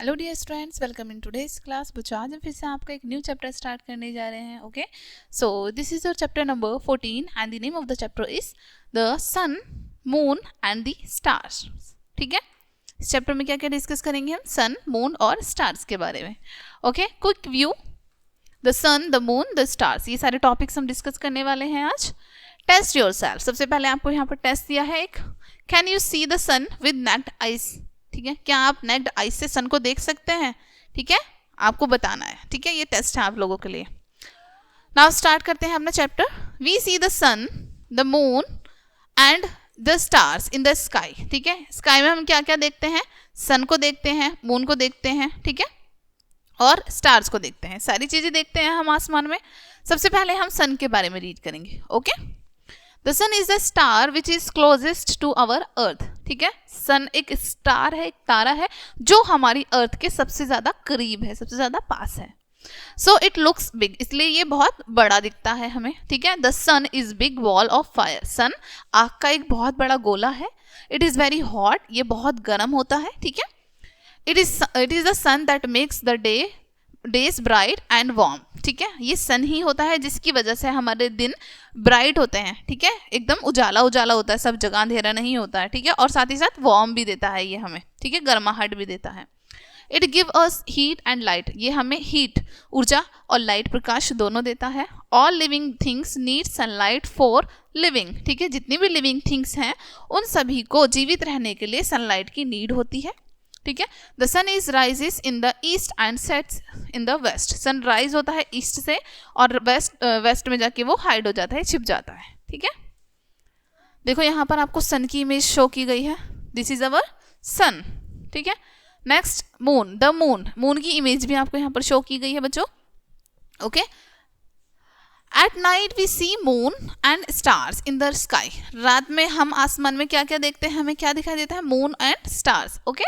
Hello dear students, welcome in today's class. बच्चों आज हम फिर से आपका एक न्यू चैप्टर स्टार्ट करने जा रहे हैं। Okay, so this is your chapter number 14 and the name of the chapter is the sun, moon and the stars. ठीक है, इस चैप्टर में क्या क्या डिस्कस करेंगे हम? सन, मून और स्टार्स के बारे में। Okay, quick view, the sun, the moon, the stars, ये सारे टॉपिक्स हम डिस्कस करने वाले हैं आज। टेस्ट योरसेल्फ, सबसे पहले आपको यहाँ पर टेस्ट दिया है एक, can you see the sun with necked eyes. ठीक है, क्या आप नेक्ड आइज से सन को देख सकते हैं? ठीक है, आपको बताना है। ठीक है, ये टेस्ट है आप लोगों के लिए। नाउ स्टार्ट करते हैं अपना chapter. We see the sun, the moon and the stars in the sky. ठीक है, स्काई में हम क्या क्या देखते हैं? सन को देखते हैं, मून को देखते हैं, ठीक है, और स्टार्स को देखते हैं। सारी चीजें देखते हैं हम आसमान में। सबसे पहले हम सन के बारे में रीड करेंगे। Okay, the sun is the star which is closest to our earth. ठीक है, सन एक स्टार है, एक तारा है जो हमारी अर्थ के सबसे ज्यादा करीब है, सबसे ज्यादा पास है। सो इट लुक्स बिग, इसलिए ये बहुत बड़ा दिखता है हमें। ठीक है, the sun is big ball of fire, sun आग का एक बहुत बड़ा गोला है। इट इज वेरी हॉट, ये बहुत गर्म होता है। ठीक है, it is the sun that makes the days bright and warm. ठीक है, ये सन ही होता है जिसकी वजह से हमारे दिन ब्राइट होते हैं। ठीक है, एकदम उजाला उजाला होता है, सब जगह अंधेरा नहीं होता है। ठीक है, और साथ ही साथ वार्म भी देता है ये हमें। ठीक है, गर्माहट भी देता है। It give us heat and light, ये हमें हीट, ऊर्जा, और लाइट, प्रकाश दोनों देता है। All living things need sunlight for living. ठीक है, जितनी भी लिविंग थिंग्स हैं उन सभी को जीवित रहने के लिए सनलाइट की नीड होती है। ठीक है, the sun is rises in the east and sets in the west. Sunrise होता है ईस्ट से और वेस्ट में जाके वो हाइड हो जाता है, छिप जाता है। ठीक है, देखो यहाँ पर आपको सन की इमेज शो की गई है। This is our sun. ठीक है, next moon, the moon, moon की इमेज भी आपको यहाँ पर शो की गई है बच्चों। Okay, at night we see moon and stars in the sky. रात में हम आसमान में क्या क्या देखते हैं? हमें क्या दिखाई देता है? Moon and stars. Okay,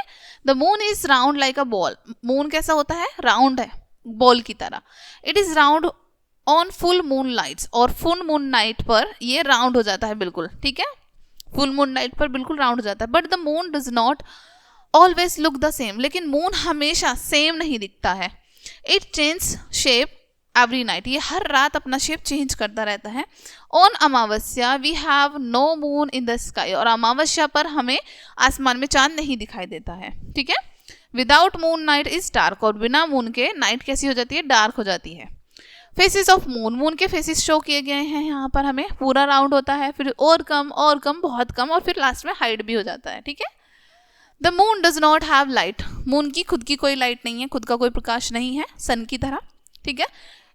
the moon is round like a ball. Moon कैसा होता है? राउंड है, बॉल की तरह। It is round on full moon lights, और फुल मून नाइट पर ये राउंड हो जाता है बिल्कुल। ठीक है, फुल मून नाइट पर बिल्कुल राउंड हो जाता है। But the moon does not always look the same, लेकिन मून हमेशा सेम नहीं दिखता है। It change shape every night, ये हर रात अपना शेप चेंज करता रहता है। On amavasya we have no moon in the sky, और अमावस्या पर हमें आसमान में चांद नहीं दिखाई देता है। ठीक है, without moon night is dark, और बिना मून के नाइट कैसी हो जाती है? डार्क हो जाती है। फेसेस ऑफ मून, मून के फेसेस शो किए गए हैं यहाँ पर हमें। पूरा राउंड होता है, फिर और कम, बहुत कम, और फिर लास्ट में हाइड भी हो जाता है। ठीक है, the moon does not have light, moon की खुद की कोई लाइट नहीं है, खुद का कोई प्रकाश नहीं है सन की तरह। ठीक है,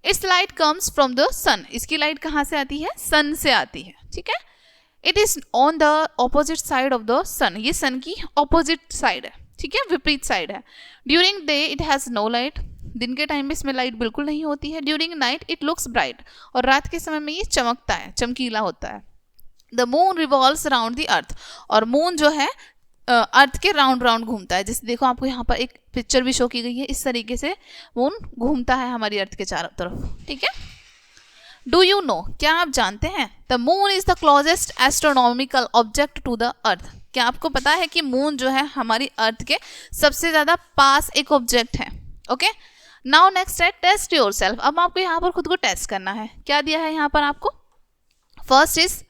it's light comes from the sun, इसकी लाइट कहाँ से आती है? सन से आती है। ठीक है, it is on the opposite side of the sun, ये सन की ऑपोजिट साइड है। ठीक है, विपरीत साइड है। During day it has no light, दिन के टाइम में इसमें लाइट बिल्कुल नहीं होती है। During night it looks bright, और रात के समय में ये चमकता है, चमकीला होता है। The moon revolves around the earth, और मून जो है अर्थ के राउंड राउंड घूमता है। जैसे देखो आपको यहाँ पर एक पिक्चर भी शो की गई है, इस तरीके से मून घूमता है हमारी अर्थ के चारों तरफ। ठीक है, डू यू नो, क्या आप जानते हैं? The moon is the closest astronomical object to the earth. क्या आपको पता है कि मून जो है हमारी अर्थ के सबसे ज्यादा पास एक ऑब्जेक्ट है। ओके, नाउ नेक्स्ट है टेस्ट योरसेल्फ। अब आपको यहाँ पर खुद को टेस्ट करना है। क्या दिया है यहाँ पर आपको? First is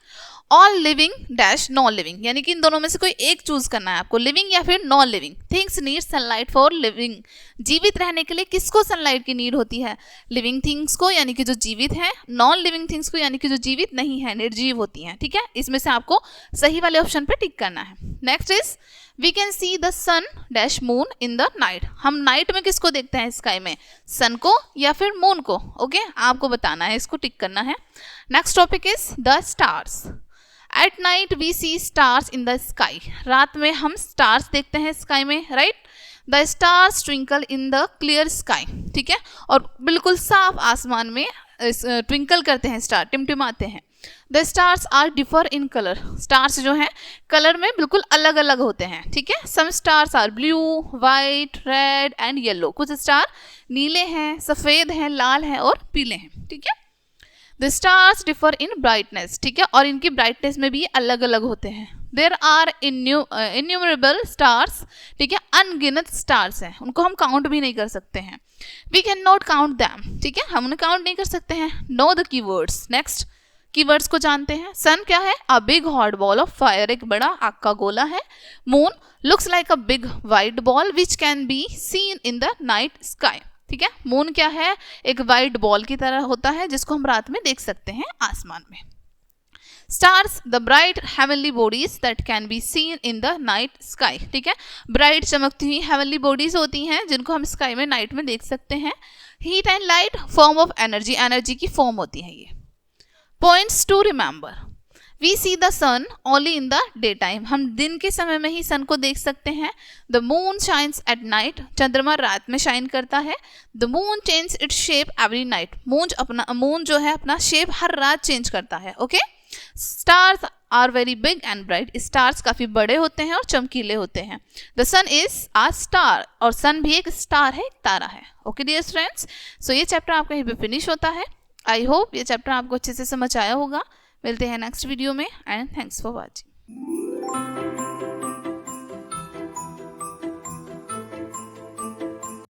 all living dash non living, यानी कि इन दोनों में से कोई एक चूज करना है आपको, लिविंग या फिर non living. Things need sunlight for living, जीवित रहने के लिए किसको सनलाइट की नीड होती है? लिविंग थिंग्स को, यानी कि जो जीवित है। नॉन लिविंग थिंग्स को, यानी कि जो जीवित नहीं है, निर्जीव होती हैं। ठीक है, इसमें से आपको सही वाले ऑप्शन पे टिक करना है। Next is we can see the sun dash moon in the night, हम नाइट में किसको देखते हैं स्काई में? सन को या फिर मून को? ओके, आपको बताना है, इसको टिक करना है। Next topic is the stars. At night we see stars in the sky, रात में हम स्टार्स देखते हैं स्काई में, right. The stars twinkle in the clear sky. ठीक है, और बिल्कुल साफ आसमान में ट्विंकल करते हैं स्टार, टिमटिमाते हैं। The stars are differ in colour, stars जो हैं कलर में बिल्कुल अलग अलग होते हैं। ठीक है, some stars are blue, white, red and yellow, कुछ स्टार नीले हैं, सफेद हैं, लाल हैं और पीले हैं। ठीक है, the stars differ in brightness, ठीक है, और इनकी ब्राइटनेस में भी अलग अलग होते हैं. देर आर इन्यूमरेबल स्टार्स, ठीक है, अनगिनत स्टार्स हैं, उनको हम काउंट भी नहीं कर सकते हैं. We can not count them, ठीक है, हम उन्हें काउंट नहीं कर सकते हैं. Know the keywords. Next keywords को जानते हैं. सन क्या है? A big hot ball of fire, एक बड़ा आग का गोला है. Moon looks like a big white ball which can be seen in the night sky, ठीक है. मून क्या है? एक वाइट बॉल की तरह होता है जिसको हम रात में देख सकते हैं आसमान में. Stars the bright heavenly bodies that can be seen in the night sky, ठीक है, ब्राइट चमकती हुई हेवनली बॉडीज होती हैं जिनको हम स्काई में नाइट में देख सकते हैं. Heat and light form of energy, energy की फॉर्म होती है ये. Points to remember. We see the sun only in the day time, हम दिन के समय में ही सन को देख सकते हैं. The moon shines at night, चंद्रमा रात में शाइन करता है. The moon change its shape every night, moon जो है अपना शेप हर रात चेंज करता है. Okay. Stars are very big and bright, stars काफी बड़े होते हैं और चमकीले होते हैं. The sun is a star, और सन भी एक स्टार है, एक तारा है. ओके डियर फ्रेंड्स, सो ये चैप्टर आपका यहीं पे फिनिश होता है. आई होप ये चैप्टर आपको अच्छे से समझ आया होगा. मिलते हैं नेक्स्ट वीडियो में एंड थैंक्स फॉर वॉचिंग.